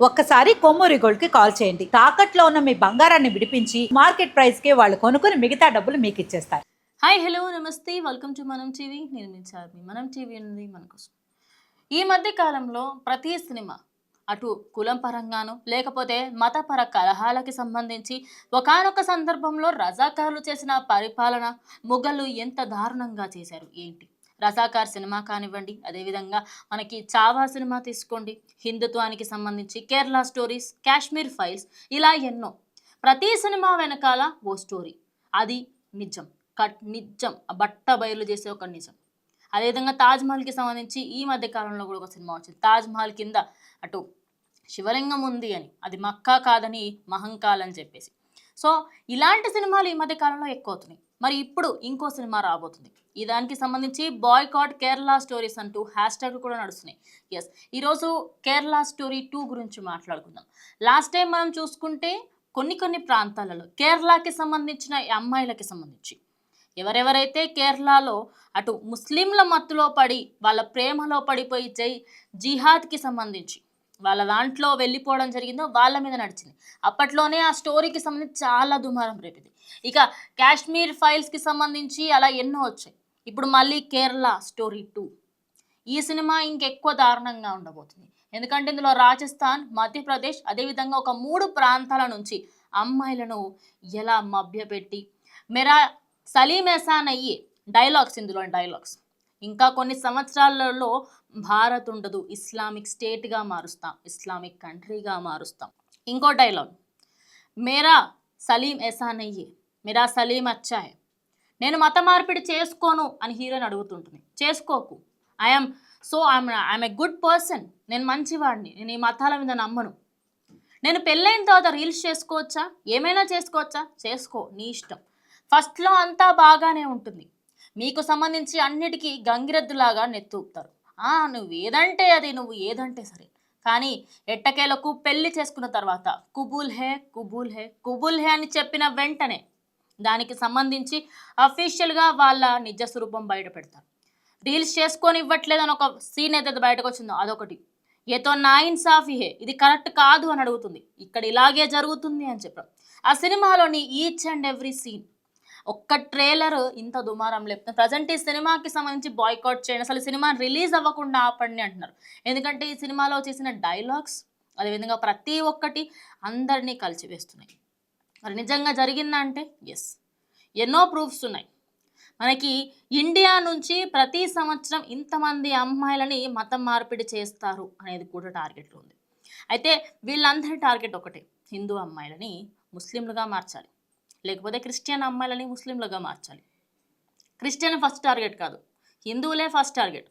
ఒక్కసారి కొమ్మూరి గోల్డ్ కి కాల్ చేయండి. తాకట్లో ఉన్న మీ బంగారాన్ని విడిపించి మార్కెట్ ప్రైస్ కి వాళ్ళు కొనుక్కుని మిగతా డబ్బులు మీకు ఇచ్చేస్తారు. హాయ్ హలో నమస్తే వెల్కమ్ టు మనం టీవీ. నేను మీ చార్మి. మనం టీవీ ఉంది మన కోసం. ఈ మధ్య కాలంలో ప్రతి సినిమా అటు కులం పరంగాను లేకపోతే మతపర కలహాలకి సంబంధించి ఒకానొక సందర్భంలో రజాకార్లు చేసిన పరిపాలన మొఘలు ఎంత దారుణంగా చేశారు ఏంటి. రజాకార్ సినిమా కానివ్వండి, అదేవిధంగా మనకి చావా సినిమా తీసుకోండి, హిందుత్వానికి సంబంధించి కేరళ స్టోరీస్, కాశ్మీర్ ఫైల్స్, ఇలా ఎన్నో. ప్రతి సినిమా వెనకాల ఓ స్టోరీ, అది నిజం, నిజం బట్ట బయలు చేసే ఒక నిజం. అదేవిధంగా తాజ్మహల్కి సంబంధించి ఈ మధ్య కాలంలో కూడా ఒక సినిమా వచ్చింది. తాజ్మహల్ కింద అటు శివలింగం ఉంది అని, అది మక్కా కాదని మహంకాల్ అని చెప్పేసి. సో ఇలాంటి సినిమాలు ఈ మధ్య కాలంలో ఎక్కువ అవుతున్నాయి. మరి ఇప్పుడు ఇంకో సినిమా రాబోతుంది. ఈ దానికి సంబంధించి బాయ్కాట్ కేరళ స్టోరీస్ అంటూ హ్యాష్ ట్యాగ్ కూడా నడుస్తున్నాయి. ఎస్, ఈరోజు కేరళ స్టోరీ 2 గురించి మాట్లాడుకుందాం. లాస్ట్ టైం మనం చూసుకుంటే కొన్ని ప్రాంతాలలో కేరళకి సంబంధించిన అమ్మాయిలకి సంబంధించి ఎవరెవరైతే కేరళలో అటు ముస్లింల మత్తులో పడి వాళ్ళ ప్రేమలో పడిపోయి జిహాద్కి సంబంధించి వాళ్ళ దాంట్లో వెళ్ళిపోవడం జరిగిందో వాళ్ళ మీద నడిచింది. అప్పట్లోనే ఆ స్టోరీకి సంబంధించి చాలా దుమారం రేపింది. ఇక కాశ్మీర్ ఫైల్స్కి సంబంధించి అలా ఎన్నో వచ్చాయి. ఇప్పుడు మళ్ళీ కేరళ స్టోరీ 2. ఈ సినిమా ఇంకెక్కువ దారుణంగా ఉండబోతుంది. ఎందుకంటే ఇందులో రాజస్థాన్, మధ్యప్రదేశ్, అదేవిధంగా ఒక 3 ప్రాంతాల నుంచి అమ్మాయిలను ఎలా మభ్యపెట్టి మెరా సలీం ఎహసాన్ అయ్యి డైలాగ్స్, ఇందులో డైలాగ్స్ ఇంకా కొన్ని సంవత్సరాలలో భారత్ ఉండదు, ఇస్లామిక్ స్టేట్గా మారుస్తాం, ఇస్లామిక్ కంట్రీగా మారుస్తాం. ఇంకో డైలాగ్, మేరా సలీం ఎహసాన్ అయ్యి మేరా సలీం అచ్చా హై. నేను మత మార్పిడి చేసుకోను అని హీరోని అడుగుతుంటుంది. చేసుకోకు, I'm I'm a good person, నేను మంచివాడిని, నేను ఈ మతాల మీద నమ్మను. నేను పెళ్ళైన తర్వాత రీల్స్ చేసుకోవచ్చా, ఏమైనా చేసుకోవచ్చా, చేసుకో, నీ ఇష్టం. ఫస్ట్లో అంతా బాగానే ఉంటుంది, మీకు సంబంధించి అన్నిటికీ గంగిరెద్దులాగా నెత్తూపుతారు. నువ్వు ఏదంటే అది, నువ్వు ఏదంటే సరే. కానీ ఎట్టకేలకు పెళ్లి చేసుకున్న తర్వాత కుబూల్ హే కుబూల్ హే కుబూల్ హే అని చెప్పిన వెంటనే దానికి సంబంధించి అఫీషియల్గా వాళ్ళ నిజ స్వరూపం బయట పెడతారు. రీల్స్ చేసుకొని ఇవ్వట్లేదని ఒక సీన్ ఏదైతే బయటకు వచ్చిందో అదొకటి. ఏతో నా ఇన్సాఫీ హే, ఇది కరెక్ట్ కాదు అని అడుగుతుంది. ఇక్కడ ఇలాగే జరుగుతుంది అని చెప్పడం. ఆ సినిమాలోని ఈచ్ అండ్ ఎవ్రీ సీన్, ఒక్క ట్రైలర్ ఇంత దుమారం లేపుతుంది. ప్రజెంట్ ఈ సినిమాకి సంబంధించి బాయ్కాట్ చేయండి, అసలు సినిమా రిలీజ్ అవ్వకుండా ఆపండి అంటున్నారు. ఎందుకంటే ఈ సినిమాలో చేసిన డైలాగ్స్, అదేవిధంగా ప్రతి ఒక్కటి అందరినీ కలిసివేస్తున్నాయి. మరి నిజంగా జరిగిందంటే ఎస్, ఎన్నో ప్రూఫ్స్ ఉన్నాయి. మనకి ఇండియా నుంచి ప్రతి సంవత్సరం ఇంతమంది అమ్మాయిలని మతం మార్పిడి చేస్తారు అనేది కూడా టార్గెట్లో ఉంది. అయితే వీళ్ళందరి టార్గెట్ ఒకటే, హిందూ అమ్మాయిలని ముస్లింలుగా మార్చాలి, లేకపోతే క్రిస్టియన్ అమ్మాయిలని ముస్లింలుగా మార్చాలి. క్రిస్టియన్ ఫస్ట్ టార్గెట్ కాదు, హిందువులే ఫస్ట్ టార్గెట్.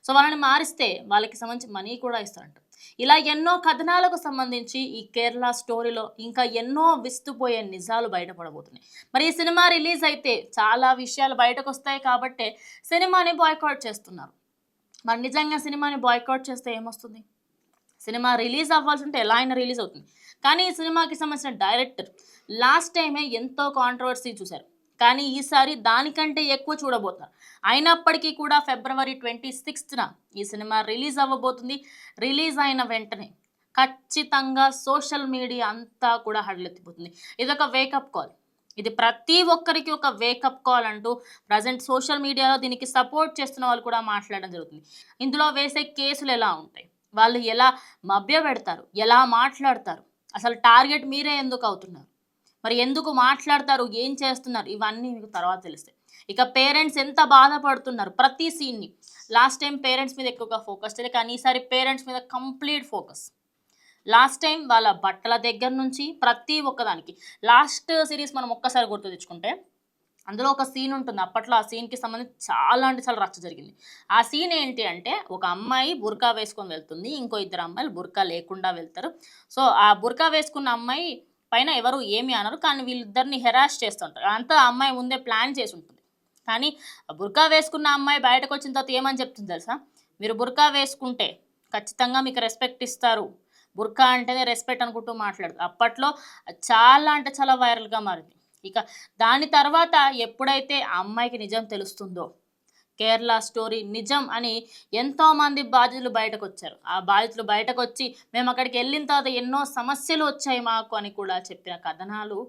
సో వాళ్ళని మారిస్తే వాళ్ళకి సంబంధించి మనీ కూడా ఇస్తారంట. ఇలా ఎన్నో కథనాలకు సంబంధించి ఈ కేరళ స్టోరీలో ఇంకా ఎన్నో విస్తుపోయే నిజాలు బయటపడబోతున్నాయి. మరి ఈ సినిమా రిలీజ్ అయితే చాలా విషయాలు బయటకు వస్తాయి కాబట్టే సినిమాని బాయ్కాట్ చేస్తున్నారు. మరి నిజంగా సినిమాని బాయ్కాట్ చేస్తే ఏమొస్తుంది? సినిమా రిలీజ్ అవ్వాల్సి ఉంటే ఎలా అయినా రిలీజ్ అవుతుంది. కానీ ఈ సినిమాకి సంబంధించిన డైరెక్టర్ లాస్ట్ టైమే ఎంతో కాంట్రవర్సీ చూశారు, కానీ ఈసారి దానికంటే ఎక్కువ చూడబోతున్నారు. అయినప్పటికీ కూడా ఫిబ్రవరి 26న ఈ సినిమా రిలీజ్ అవ్వబోతుంది. రిలీజ్ అయిన వెంటనే ఖచ్చితంగా సోషల్ మీడియా అంతా కూడా హడలెత్తిపోతుంది. ఇదొక వేకప్ కాల్, ఇది ప్రతి ఒక్కరికి ఒక వేకప్ కాల్ అంటూ ప్రజెంట్ సోషల్ మీడియాలో దీనికి సపోర్ట్ చేస్తున్న వాళ్ళు కూడా మాట్లాడడం జరుగుతుంది. ఇందులో వేసే కేసులు ఎలా ఉంటాయి, వాళ్ళు ఎలా మభ్య పెడతారు, ఎలా మాట్లాడతారు, అసలు టార్గెట్ మీరే ఎందుకు అవుతున్నారు, మరి ఎందుకు మాట్లాడతారు, ఏం చేస్తున్నారు, ఇవన్నీ మీకు తర్వాత తెలుస్తాయి. ఇక పేరెంట్స్ ఎంత బాధపడుతున్నారు ప్రతి సీన్ని. లాస్ట్ టైం పేరెంట్స్ మీద ఎక్కువగా ఫోకస్ చేయలేదు, కానీ ఈసారి పేరెంట్స్ మీద కంప్లీట్ ఫోకస్. లాస్ట్ టైం వాళ్ళ బట్టల దగ్గర నుంచి ప్రతి ఒక్కదానికి. లాస్ట్ సిరీస్ మనం ఒక్కసారి గుర్తు తెచ్చుకుంటే అందులో ఒక సీన్ ఉంటుంది. అప్పట్లో ఆ సీన్కి సంబంధించి చాలా అంటే చాలా రచ్చ జరిగింది. ఆ సీన్ ఏంటి అంటే, ఒక అమ్మాయి బుర్కా వేసుకొని వెళ్తుంది, ఇంకో 2 అమ్మాయిలు బుర్కా లేకుండా వెళ్తారు. సో ఆ బుర్కా వేసుకున్న అమ్మాయి పైన ఎవరు ఏమి అనరు, కానీ వీళ్ళిద్దరిని హెరాస్ చేస్తుంటారు. అంతా ఆ అమ్మాయి ముందే ప్లాన్ చేసి ఉంటుంది. కానీ బుర్కా వేసుకున్న అమ్మాయి బయటకు వచ్చిన తర్వాత ఏమని చెప్తుంది తెలుసా? మీరు బుర్కా వేసుకుంటే ఖచ్చితంగా మీకు రెస్పెక్ట్ ఇస్తారు, బుర్కా అంటేనే రెస్పెక్ట్ అనుకుంటూ మాట్లాడుతుంది. అప్పట్లో చాలా అంటే చాలా వైరల్గా మారింది. ఇక దాని తర్వాత ఎప్పుడైతే ఆ అమ్మాయికి నిజం తెలుస్తుందో, కేరళ స్టోరీ నిజం అని ఎంతోమంది బాధితులు బయటకు వచ్చారు. ఆ బాధితులు బయటకు వచ్చి మేము అక్కడికి వెళ్ళిన తర్వాత ఎన్నో సమస్యలు వచ్చాయి మాకు అని కూడా చెప్పిన కథనాలు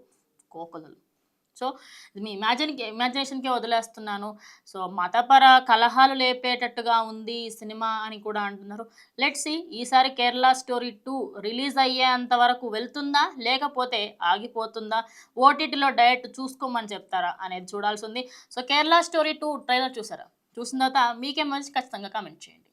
కోకొలలు. సో మీ ఇమాజినేషన్కే వదిలేస్తున్నాను. సో మతపర కలహాలు లేపేటట్టుగా ఉంది ఈ సినిమా అని కూడా అంటున్నారు. లెట్స్ సీ ఈసారి కేరళ స్టోరీ 2 రిలీజ్ అయ్యేంత వరకు వెళ్తుందా లేకపోతే ఆగిపోతుందా, ఓటీటీలో డైరెక్ట్ చూసుకోమని చెప్తారా అనేది చూడాల్సి ఉంది. సో కేరళ స్టోరీ 2 ట్రైలర్ చూసారా? చూసిన తర్వాత మీకేం మంచి ఖచ్చితంగా కామెంట్ చేయండి.